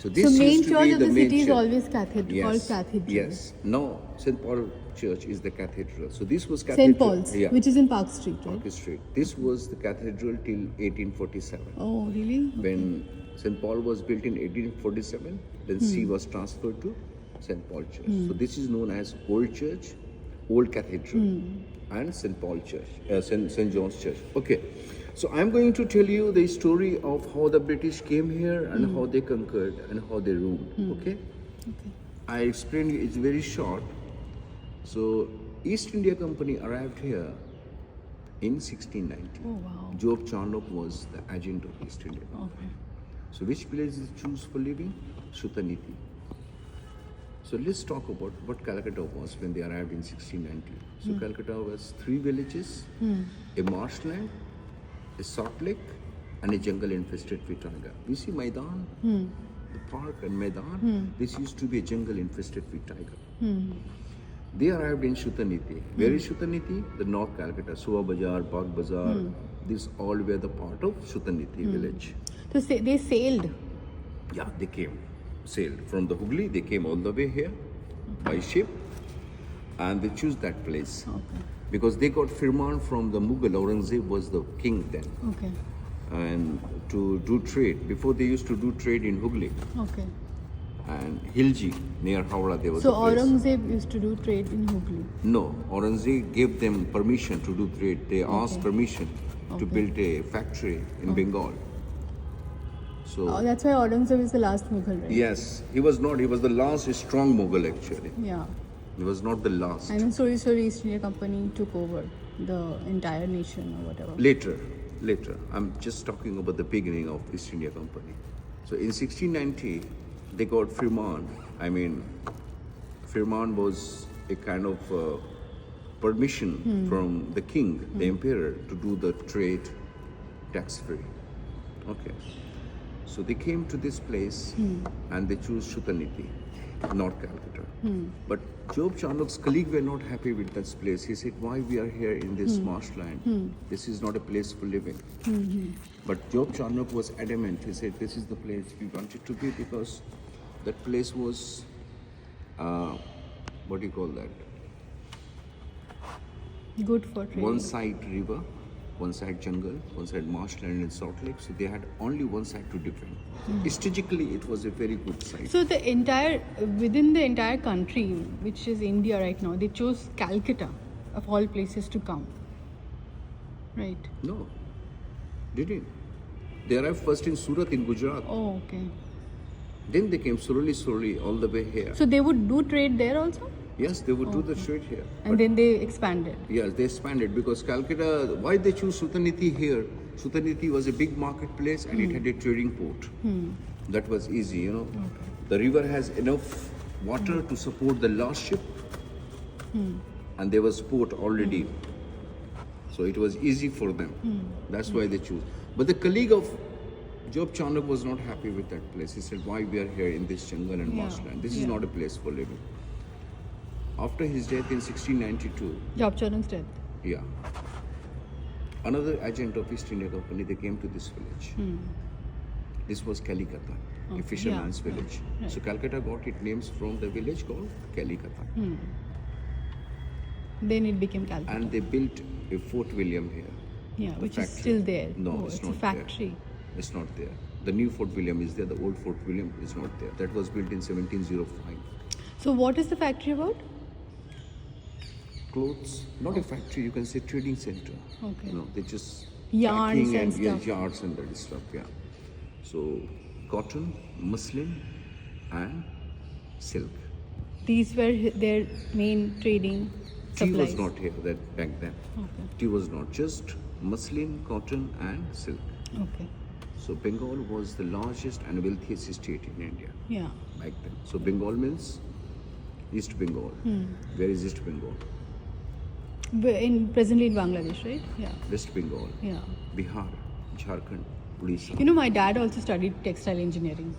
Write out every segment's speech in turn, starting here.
So this So main used to church be of the the main city is church. always cathedral, called Yes. cathedral. Yes. No, St. Paul Church is the cathedral. So this was St. cathedral. Paul's, Yeah. which is in Park Street, right? Park Street. This was the cathedral till 1847. Oh, really? Okay. When St. Paul was built in 1847, then see was transferred to St. Paul Church. So this is known as Old Church, Old Cathedral, and St. Paul Church, St. John's Church. Okay, so I'm going to tell you the story of how the British came here and how they conquered and how they ruled. Okay, Okay. I explained you. It's very short. So East India Company arrived here in 1690. Oh, wow. Job Charnock was the agent of East India Company. Okay. So which place did they choose for living? Shutaniti. So let's talk about what Calcutta was when they arrived in 1690. So Calcutta was 3 villages, a marshland, a salt lake, and a jungle infested with tiger. We see Maidan, the park and Maidan. This used to be a jungle infested with tiger. They arrived in Shutaniti. Where is Shutaniti? The North Calcutta, Suva Bazaar, Bagh Bazaar. These all were the part of Shutaniti village. So they sailed. Yeah, they came, sailed from the Hooghly. They came all the way here by ship, and they chose that place Okay. because they got firman from the Mughal. Aurangzeb was the king then, Okay. and to do trade. Before they used to do trade in Hooghly Okay. and Hilji near Howrah. There was So a place. Aurangzeb used to do trade in Hooghly. No, Aurangzeb gave them permission to do trade. They asked Okay. permission to Okay. build a factory in Bengal. So Oh, that's why Aurangzeb is the last Mughal, right? yes, he was not. He was the last strong Mughal actually. Yeah. He was not the last. And then slowly East India Company took over the entire nation or whatever. Later. I'm just talking about the beginning of East India Company. So in 1690, they got firman. I mean, firman was a kind of permission from the king, the emperor, to do the trade tax-free. Okay. So they came to this place and they chose Shutaniti, North Calcutta. But Job Charnock's colleague were not happy with this place. He said, why we are here in this marshland? This is not a place for living. But Job Charnock was adamant. He said, this is the place we want it to be because that place was, what do you call that? Good for trading. One side river, one side jungle, one side marshland and salt lake. So they had only one side to defend. Strategically, it was a very good site. So within the entire country, which is India right now, they chose Calcutta of all places to come. Right. No, didn't. They arrived first in Surat in Gujarat. Oh, okay. Then they came slowly all the way here. So they would do trade there also? Yes, they would do the trade here. And then they expanded. Yes, they expanded because Calcutta, why they choose Shutaniti here? Shutaniti was a big marketplace and it had a trading port. That was easy, you know. The river has enough water to support the last ship and there was port already. So it was easy for them. That's why they choose. But the colleague of Job Charnock was not happy with that place. He said, why we are here in this jungle and Yeah. marshland? This is Yeah. not a place for living. After his death in 1692, Job Charnock's death. yeah. Another agent of East India Company, they came to this village. This was Kalikata, a fisherman's yeah, village. right. So Calcutta got its names from the village called Kalikata. Then it became Calcutta. And they built a Fort William here. Yeah, the which is factory. still there. No, Oh, it's it's not a factory. there. It's not there. The new Fort William is there, the old Fort William is not there. That was built in 1705. So what is the factory about? Clothes, not a factory, you can say trading center. Okay. You know, they just Yarns packing and yeah, stuff. yards and that stuff, yeah. So cotton, muslin, and silk. These were their main trading Tea supplies. was not here that back then. Okay. Tea was not, just muslin, cotton, and silk. Okay. So Bengal was the largest and wealthiest state in India Yeah. back then. So Bengal means East Bengal. Where is East Bengal? Presently in Bangladesh, right? Yeah. West Bengal, Yeah. Bihar, Jharkhand, Odisha. You know, my dad also studied textile engineering.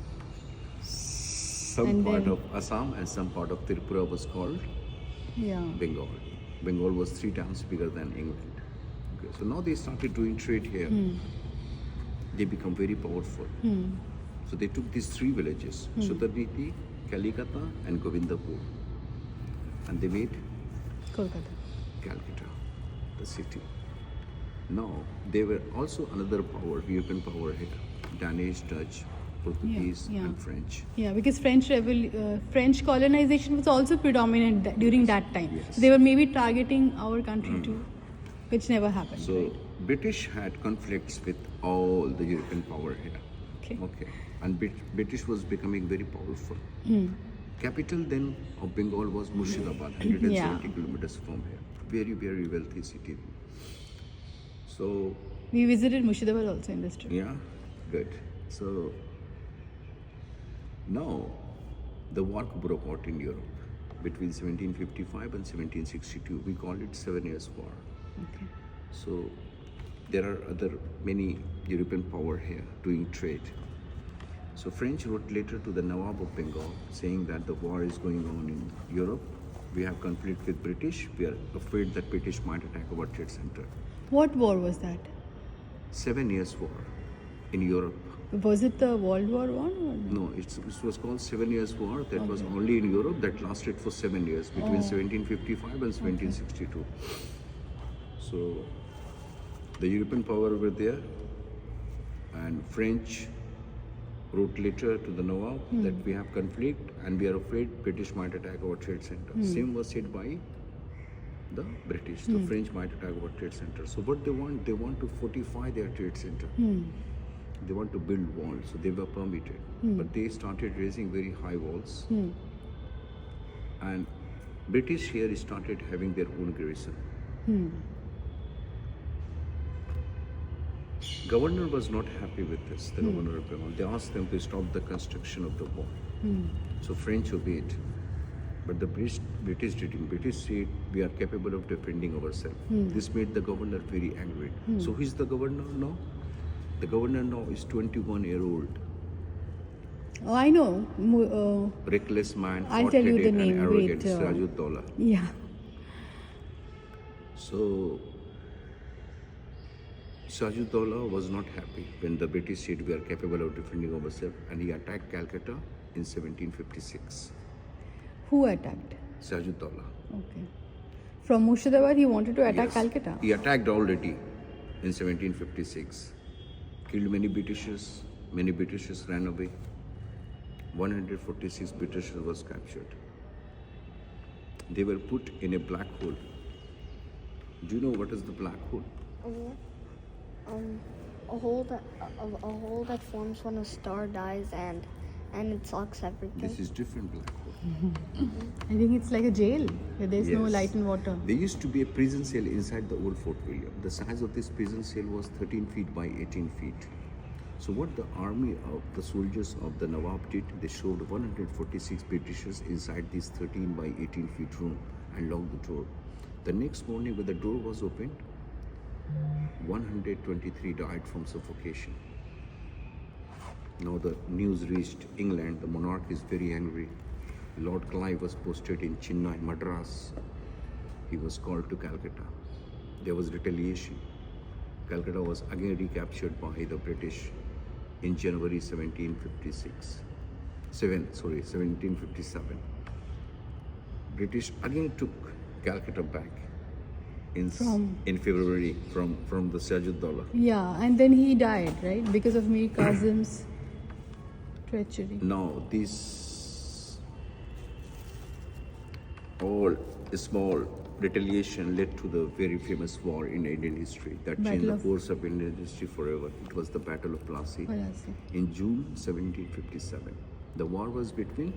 Some and part then- of Assam and some part of Tripura was called Yeah. Bengal. Bengal was 3 times bigger than England. Okay, so now they started doing trade here. They become very powerful. So they took these three villages, Sutarniti, Kalikata and Govindapur. And they made Kolkata. Calcutta, the city. Now, there were also another power, European power here, Danish, Dutch, Portuguese Yeah, yeah. and French. Yeah, because French colonization was also predominant during that time. Yes. So they were maybe targeting our country too, which never happened. So right? British had conflicts with all the European power here. Okay. And British was becoming very powerful. Capital then of Bengal was Murshidabad, 170 Yeah. kilometers from here. Very, very wealthy city. So, We visited Murshidabad also in this trip. yeah, good. So, now the war broke out in Europe between 1755 and 1762. We call it 7 Years' War. Okay. So there are many European power here doing trade. So French wrote letter to the Nawab of Bengal saying that the war is going on in Europe. We have conflict with British. We are afraid that British might attack our trade center. What war was that? 7 Years' War in Europe. Was it the World War One? No, it was called 7 Years' War. That was only in Europe. That lasted for 7 years between 1755 and 1762. So the European power were there, and French wrote letter to the Nawab that we have conflict and we are afraid British might attack our trade center. Same was said by the British. The French might attack our trade center. So what they want to fortify their trade center. They want to build walls, so they were permitted. But they started raising very high walls. And British here started having their own garrison. Governor was not happy with this, the governor of Bengal. They asked them to stop the construction of the wall. So French obeyed. But the British didn't. British said, we are capable of defending ourselves. This made the governor very angry. So who is the governor now? The governor now is 21-year-old. Oh, I know. Reckless man, I'll tell you the hot-headed and name. arrogant, Wait, Sirajuddaulah. Yeah. So Sirajuddaulah was not happy when the British said we are capable of defending ourselves, and he attacked Calcutta in 1756. Who attacked? Sirajuddaulah. Okay. From Murshidabad, he wanted to attack Yes. Calcutta. He attacked already in 1756. Killed many Britishers. Many Britishers ran away. 146 Britishers was captured. They were put in a black hole. Do you know what is the black hole? A hole that forms when a star dies and it sucks everything. This is different black hole. I think it's like a jail where there's no Yes. light and water. There used to be a prison cell inside the old Fort William. The size of this prison cell was 13 feet by 18 feet. So what the army of the soldiers of the Nawab did, they showed 146 Britishers inside this 13 by 18 feet room and locked the door. The next morning when the door was opened, 123 died from suffocation. Now the news reached England. The monarch is very angry. Lord Clive was posted in Chennai, Madras. He was called to Calcutta. There was retaliation. Calcutta was again recaptured by the British in January 1757. British again took Calcutta back in February from the Sirajuddaulah. Yeah, and then he died, right? Because of Mir Kazim's treachery. Now, this all small retaliation led to the very famous war in Indian history that changed Battle the of- course of Indian history forever. It was the Battle of Plassey Plassey. in June 1757. The war was between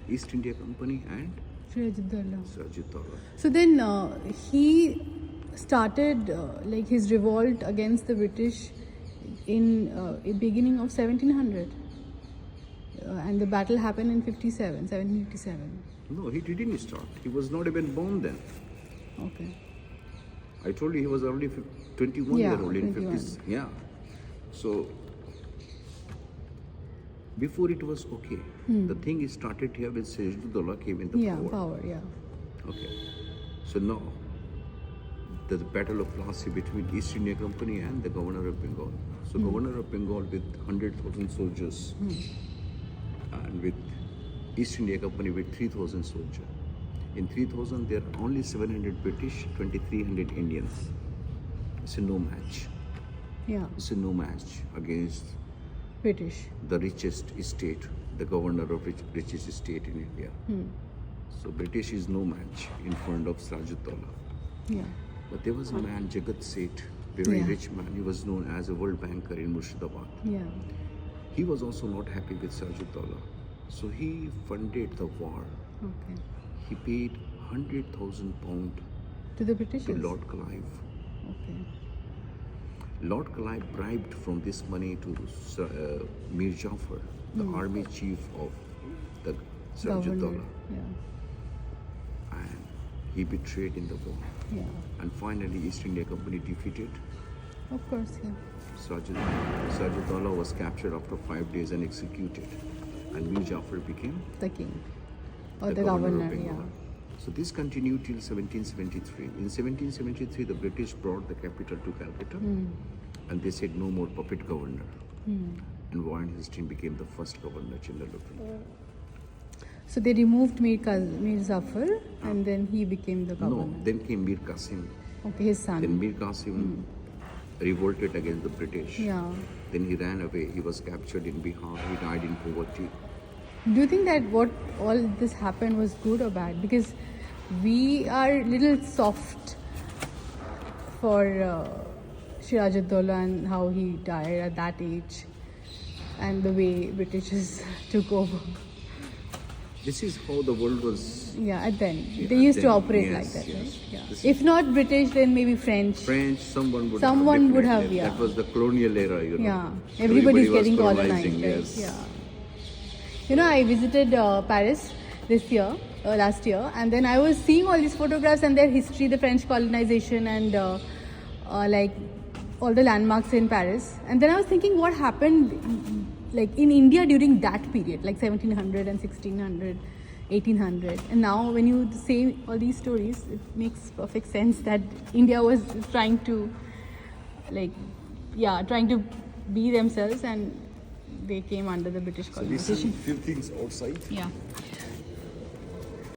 East India Company and Sirajuddaulah. Sirajuddaulah. So then he started like his revolt against the British in beginning of 1700. And the battle happened in 1757. No, he didn't start. He was not even born then. Okay. I told you he was already 21 Yeah, year old in 21. 50s. Yeah. So before it was okay. The thing is started here when Sirajuddaulah came in the Yeah, power. power, yeah. Okay. So now the Battle of Plassey between East India Company and the Governor of Bengal. So Governor of Bengal with 100,000 soldiers and with East India Company with 3,000 soldiers. In 3,000 there are only 700 British, 2,300 Indians. It's a no match. Yeah, It's a no match against British. the richest state, the governor of richest state in India. So British is no match in front of Sirajuddaula. Yeah, But there was a man, Jagat Seth, very Yeah. rich man. He was known as a world banker in Murshidabad. yeah, He was also not happy with Sirajuddaula. So he funded the war. okay. He paid 100,000 pounds To the British? to Lord Clive. Okay. Lord Clive bribed from this money to Mir Jafar, the army chief of the Governor. Sirajuddaula. Yeah, And he betrayed in the war. yeah. And finally, East India Company defeated. Of course, yeah. Sirajuddaula was captured after 5 days and executed. And Mir Jafar became The king. Or the governor governor, of Bengal. yeah. So this continued till 1773. In 1773, the British brought the capital to Calcutta, and they said no more puppet governor. And Warren Hastings became the first governor general of India. So they removed Mir Zafar and then he became the governor. No, then came Mir Qasim. Okay, his son. Then Mir Qasim revolted against the British. Yeah. Then he ran away. He was captured in Bihar. He died in poverty. Do you think that what all this happened was good or bad? Because we are little soft for Sirajuddaula and how he died at that age and the way Britishers took over. This is how the world was. Yeah, at then. Yeah, they used to then, operate yes, like that, yes. right? Yeah. This If not British, then maybe French. French, someone would Someone would have, definitely. yeah. That was the colonial era, you know. Yeah, everybody's was getting colonized, colonizing, right? yes. Yeah. You know, I visited Paris this year, last year, and then I was seeing all these photographs and their history, the French colonization, and like all the landmarks in Paris. And then I was thinking, what happened, like in India during that period, like 1700 and 1600, 1800. And now, when you say all these stories, it makes perfect sense that India was trying to, like, yeah, trying to be themselves, and they came under the British So we see colonization. few things outside. Yeah.